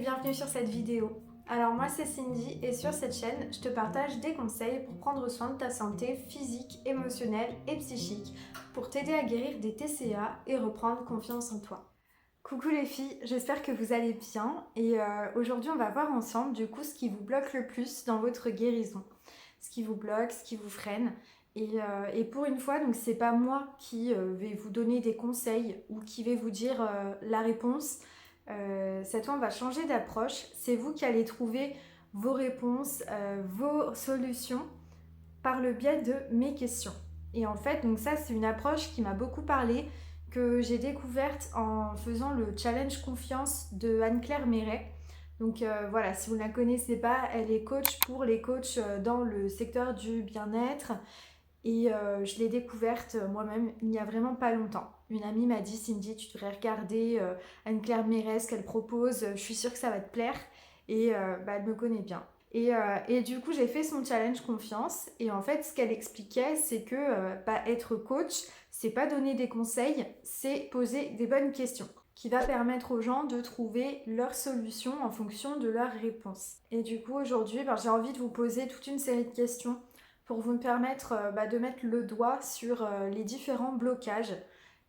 bienvenue sur cette vidéo. Alors moi c'est Cindy et sur cette chaîne, je te partage des conseils pour prendre soin de ta santé physique, émotionnelle et psychique pour t'aider à guérir des TCA et reprendre confiance en toi. Coucou les filles, j'espère que vous allez bien et aujourd'hui on va voir ensemble du coup ce qui vous bloque le plus dans votre guérison. Ce qui vous bloque, ce qui vous freine. Et pour une fois, donc c'est pas moi qui vais vous donner des conseils ou qui vais vous dire la réponse. Cette fois, on va changer d'approche. C'est vous qui allez trouver vos réponses, vos solutions par le biais de mes questions. Et en fait, donc ça, c'est une approche qui m'a beaucoup parlé, que j'ai découverte en faisant le challenge confiance de Anne-Claire Méret. Donc voilà, si vous ne la connaissez pas, elle est coach pour les coachs dans le secteur du bien-être. Et je l'ai découverte moi-même il n'y a vraiment pas longtemps. Une amie m'a dit: Cindy, tu devrais regarder Anne-Claire Méret, ce qu'elle propose, je suis sûre que ça va te plaire. Et elle me connaît bien. Et du coup, j'ai fait son challenge confiance. Et en fait, ce qu'elle expliquait, c'est que être coach, c'est pas donner des conseils, c'est poser des bonnes questions qui va permettre aux gens de trouver leur solution en fonction de leurs réponses. Et du coup, aujourd'hui, j'ai envie de vous poser toute une série de questions pour vous permettre de mettre le doigt sur les différents blocages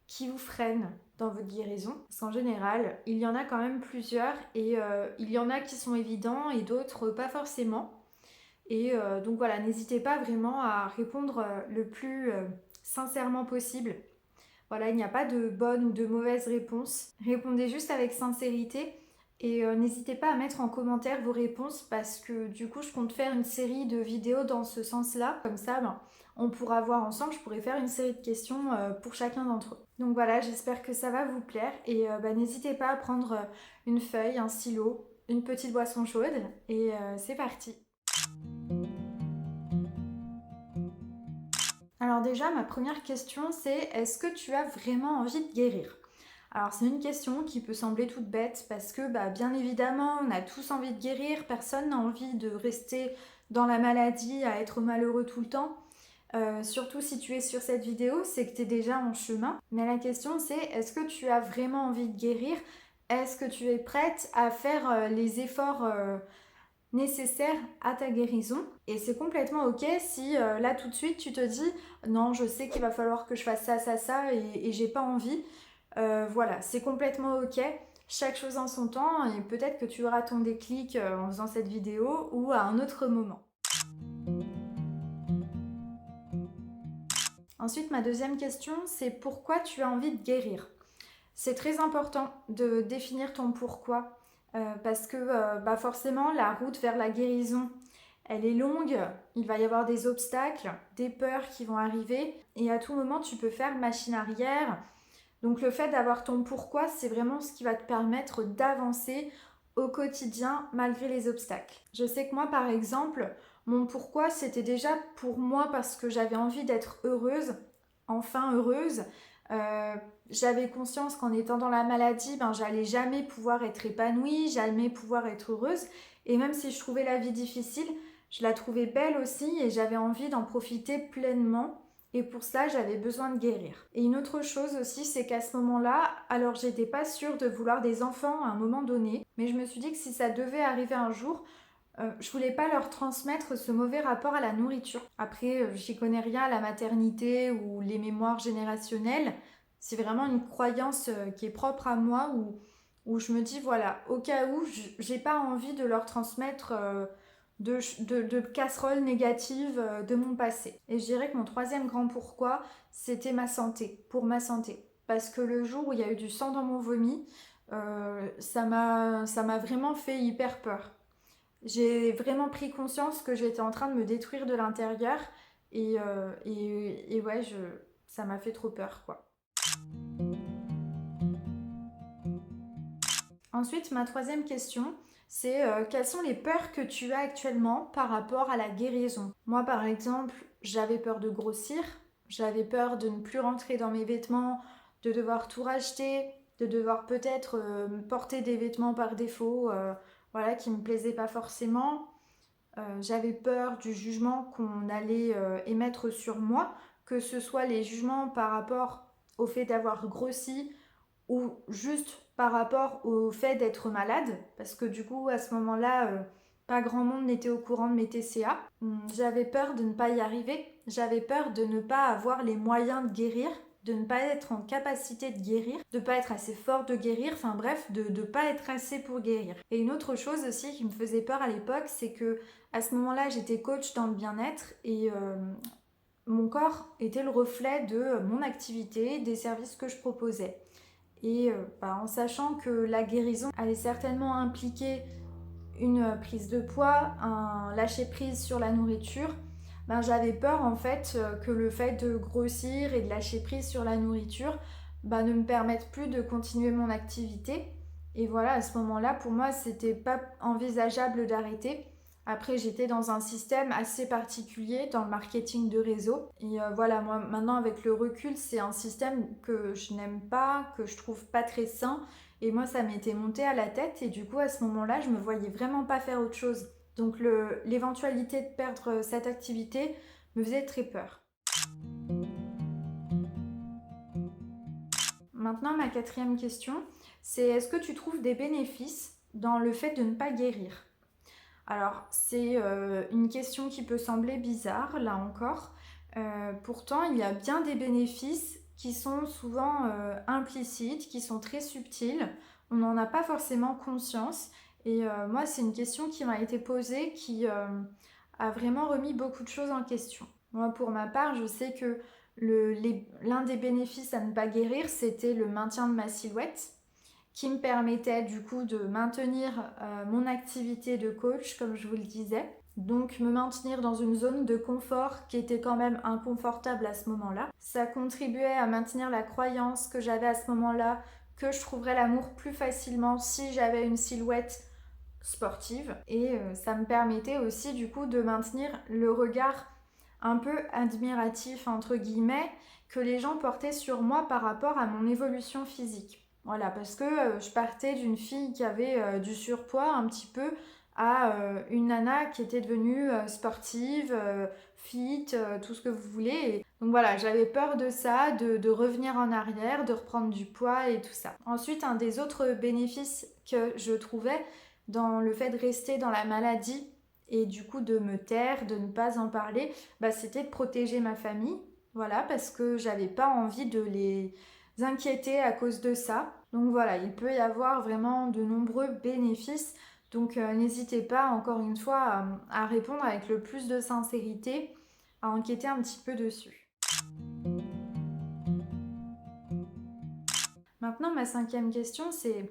qui vous freinent dans votre guérison. Parce qu'en général, il y en a quand même plusieurs et il y en a qui sont évidents et d'autres pas forcément. Et donc voilà, n'hésitez pas vraiment à répondre le plus sincèrement possible. Voilà, il n'y a pas de bonne ou de mauvaise réponse. Répondez juste avec sincérité et n'hésitez pas à mettre en commentaire vos réponses parce que du coup, je compte faire une série de vidéos dans ce sens-là. Comme ça, on pourra voir ensemble, je pourrais faire une série de questions pour chacun d'entre eux. Donc voilà, j'espère que ça va vous plaire et n'hésitez pas à prendre une feuille, un stylo, une petite boisson chaude et c'est parti. Alors déjà, ma première question, c'est: est-ce que tu as vraiment envie de guérir? Alors c'est une question qui peut sembler toute bête parce que bien évidemment, on a tous envie de guérir, personne n'a envie de rester dans la maladie, à être malheureux tout le temps. Surtout si tu es sur cette vidéo, c'est que tu es déjà en chemin. Mais la question c'est: est-ce que tu as vraiment envie de guérir? Est-ce que tu es prête à faire les efforts nécessaire à ta guérison? Et c'est complètement ok si là tout de suite tu te dis: non, je sais qu'il va falloir que je fasse ça, ça, ça et j'ai pas envie. Voilà, c'est complètement ok. Chaque chose en son temps et peut-être que tu auras ton déclic en faisant cette vidéo ou à un autre moment. Ensuite, ma deuxième question, c'est: pourquoi tu as envie de guérir? C'est très important de définir ton pourquoi. Parce que forcément, la route vers la guérison, elle est longue, il va y avoir des obstacles, des peurs qui vont arriver, et à tout moment, tu peux faire machine arrière. Donc le fait d'avoir ton pourquoi, c'est vraiment ce qui va te permettre d'avancer au quotidien malgré les obstacles. Je sais que moi, par exemple, mon pourquoi, c'était déjà pour moi parce que j'avais envie d'être heureuse, enfin heureuse. Euh, J'avais conscience qu'en étant dans la maladie, j'allais jamais pouvoir être épanouie, jamais pouvoir être heureuse. Et même si je trouvais la vie difficile, je la trouvais belle aussi et j'avais envie d'en profiter pleinement. Et pour ça, j'avais besoin de guérir. Et une autre chose aussi, c'est qu'à ce moment-là, alors j'étais pas sûre de vouloir des enfants à un moment donné, mais je me suis dit que si ça devait arriver un jour, je voulais pas leur transmettre ce mauvais rapport à la nourriture. Après, j'y connais rien à la maternité ou les mémoires générationnelles. C'est vraiment une croyance qui est propre à moi où je me dis, voilà, au cas où, j'ai pas envie de leur transmettre de casseroles négatives de mon passé. Et je dirais que mon troisième grand pourquoi, c'était ma santé, pour ma santé. Parce que le jour où il y a eu du sang dans mon vomi, ça m'a vraiment fait hyper peur. J'ai vraiment pris conscience que j'étais en train de me détruire de l'intérieur et ouais, ça m'a fait trop peur, quoi. Ensuite, ma troisième question, c'est quelles sont les peurs que tu as actuellement par rapport à la guérison? Moi, par exemple, j'avais peur de grossir, j'avais peur de ne plus rentrer dans mes vêtements, de devoir tout racheter, de devoir peut-être porter des vêtements par défaut, voilà, qui me plaisaient pas forcément. J'avais peur du jugement qu'on allait émettre sur moi, que ce soit les jugements par rapport au fait d'avoir grossi ou juste par rapport au fait d'être malade, parce que du coup à ce moment-là, pas grand monde n'était au courant de mes TCA. J'avais peur de ne pas y arriver, j'avais peur de ne pas avoir les moyens de guérir, de ne pas être en capacité de guérir, de ne pas être assez fort de guérir, enfin bref, de ne pas être assez pour guérir. Et une autre chose aussi qui me faisait peur à l'époque, c'est que à ce moment-là, j'étais coach dans le bien-être et mon corps était le reflet de mon activité, des services que je proposais. Et en sachant que la guérison allait certainement impliquer une prise de poids, un lâcher prise sur la nourriture, j'avais peur en fait que le fait de grossir et de lâcher prise sur la nourriture ne me permette plus de continuer mon activité. Et voilà, à ce moment-là, pour moi, c'était pas envisageable d'arrêter. Après, j'étais dans un système assez particulier dans le marketing de réseau. Et voilà, moi, maintenant, avec le recul, c'est un système que je n'aime pas, que je trouve pas très sain. Et moi, ça m'était monté à la tête. Et du coup, à ce moment-là, je me voyais vraiment pas faire autre chose. Donc, l'éventualité de perdre cette activité me faisait très peur. Maintenant, ma quatrième question, c'est est-ce que tu trouves des bénéfices dans le fait de ne pas guérir? Alors, c'est une question qui peut sembler bizarre, là encore. Pourtant, il y a bien des bénéfices qui sont souvent implicites, qui sont très subtils. On n'en a pas forcément conscience. Et moi, c'est une question qui m'a été posée, qui a vraiment remis beaucoup de choses en question. Moi, pour ma part, je sais que l'un des bénéfices à ne pas guérir, c'était le maintien de ma silhouette qui me permettait du coup de maintenir mon activité de coach, comme je vous le disais. Donc me maintenir dans une zone de confort qui était quand même inconfortable à ce moment-là. Ça contribuait à maintenir la croyance que j'avais à ce moment-là que je trouverais l'amour plus facilement si j'avais une silhouette sportive. Et ça me permettait aussi du coup de maintenir le regard un peu admiratif entre guillemets que les gens portaient sur moi par rapport à mon évolution physique. Voilà, parce que je partais d'une fille qui avait du surpoids un petit peu à une nana qui était devenue sportive, fit, tout ce que vous voulez. Et donc voilà, j'avais peur de ça, de revenir en arrière, de reprendre du poids et tout ça. Ensuite, un des autres bénéfices que je trouvais dans le fait de rester dans la maladie et du coup de me taire, de ne pas en parler, c'était de protéger ma famille. Voilà, parce que j'avais pas envie de les inquiéter à cause de ça. Donc voilà, il peut y avoir vraiment de nombreux bénéfices. Donc n'hésitez pas, encore une fois, à répondre avec le plus de sincérité, à enquêter un petit peu dessus. Maintenant, ma cinquième question, c'est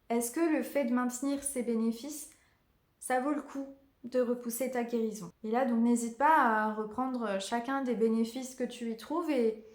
est-ce que le fait de maintenir ces bénéfices, ça vaut le coup de repousser ta guérison? Et là, donc n'hésite pas à reprendre chacun des bénéfices que tu y trouves et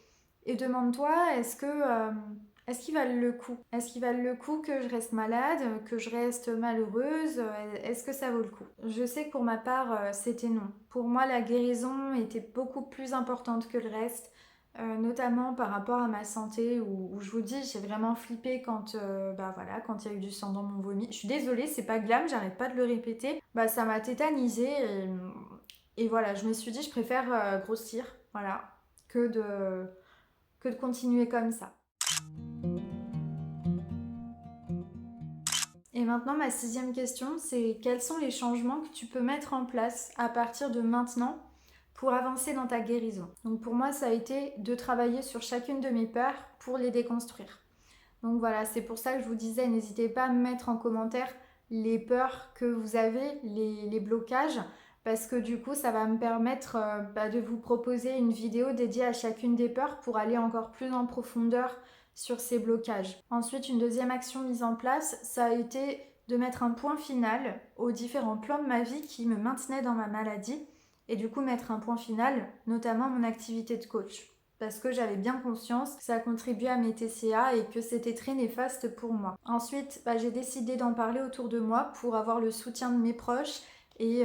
demande-toi, est-ce qu'ils valent le coup? Est-ce qu'ils valent le coup que je reste malade, que je reste malheureuse? Est-ce que ça vaut le coup? Je sais que pour ma part, c'était non. Pour moi, la guérison était beaucoup plus importante que le reste. Notamment par rapport à ma santé où je vous dis j'ai vraiment flippé quand voilà quand il y a eu du sang dans mon vomi. Je suis désolée, c'est pas glam, j'arrête pas de le répéter. Ça m'a tétanisée et voilà, je me suis dit je préfère grossir, voilà, que de continuer comme ça. Et maintenant ma sixième question, c'est quels sont les changements que tu peux mettre en place à partir de maintenant pour avancer dans ta guérison? Donc pour moi, ça a été de travailler sur chacune de mes peurs pour les déconstruire. Donc voilà, c'est pour ça que je vous disais, n'hésitez pas à me mettre en commentaire les peurs que vous avez, les blocages, parce que du coup, ça va me permettre de vous proposer une vidéo dédiée à chacune des peurs pour aller encore plus en profondeur sur ces blocages. Ensuite, une deuxième action mise en place, ça a été de mettre un point final aux différents plans de ma vie qui me maintenaient dans ma maladie et du coup mettre un point final, notamment mon activité de coach. Parce que j'avais bien conscience que ça contribuait à mes TCA et que c'était très néfaste pour moi. Ensuite, j'ai décidé d'en parler autour de moi pour avoir le soutien de mes proches et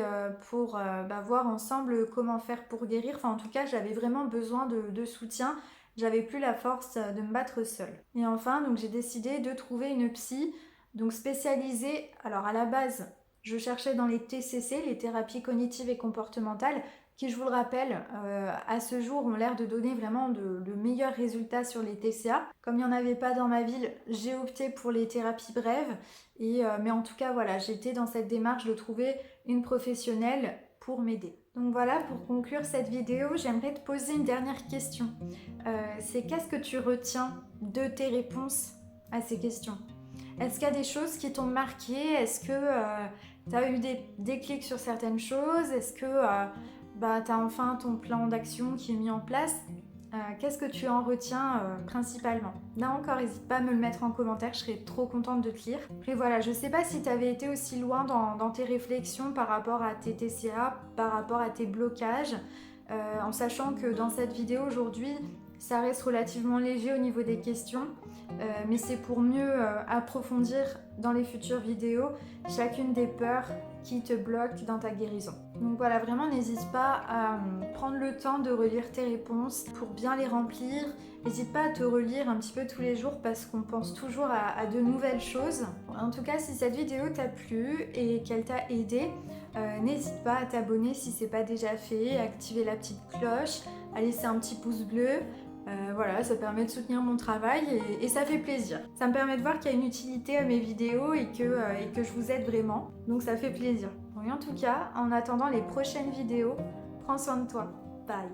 pour voir ensemble comment faire pour guérir. Enfin, en tout cas, j'avais vraiment besoin de soutien. J'avais plus la force de me battre seule. Et enfin, donc j'ai décidé de trouver une psy donc spécialisée. Alors à la base, je cherchais dans les TCC, les thérapies cognitives et comportementales, qui, je vous le rappelle, à ce jour ont l'air de donner vraiment de meilleurs résultats sur les TCA. Comme il n'y en avait pas dans ma ville, j'ai opté pour les thérapies brèves. Mais en tout cas, voilà, j'étais dans cette démarche de trouver une professionnelle pour m'aider. Donc voilà, pour conclure cette vidéo, j'aimerais te poser une dernière question. C'est qu'est-ce que tu retiens de tes réponses à ces questions? Est-ce qu'il y a des choses qui t'ont marqué? Est-ce que tu as eu des déclics sur certaines choses? Est-ce que tu as enfin ton plan d'action qui est mis en place? Qu'est-ce que tu en retiens principalement? Là encore, n'hésite pas à me le mettre en commentaire, je serais trop contente de te lire. Après voilà, je sais pas si tu avais été aussi loin dans tes réflexions par rapport à tes TCA, par rapport à tes blocages, en sachant que dans cette vidéo aujourd'hui, ça reste relativement léger au niveau des questions, mais c'est pour mieux approfondir dans les futures vidéos chacune des peurs qui te bloquent dans ta guérison. Donc voilà, vraiment n'hésite pas à prendre le temps de relire tes réponses pour bien les remplir. N'hésite pas à te relire un petit peu tous les jours parce qu'on pense toujours à de nouvelles choses. En tout cas, si cette vidéo t'a plu et qu'elle t'a aidé, n'hésite pas à t'abonner si c'est pas déjà fait, à activer la petite cloche, à laisser un petit pouce bleu. Voilà, ça permet de soutenir mon travail et ça fait plaisir. Ça me permet de voir qu'il y a une utilité à mes vidéos et que je vous aide vraiment. Donc ça fait plaisir. Et en tout cas, en attendant les prochaines vidéos, prends soin de toi. Bye.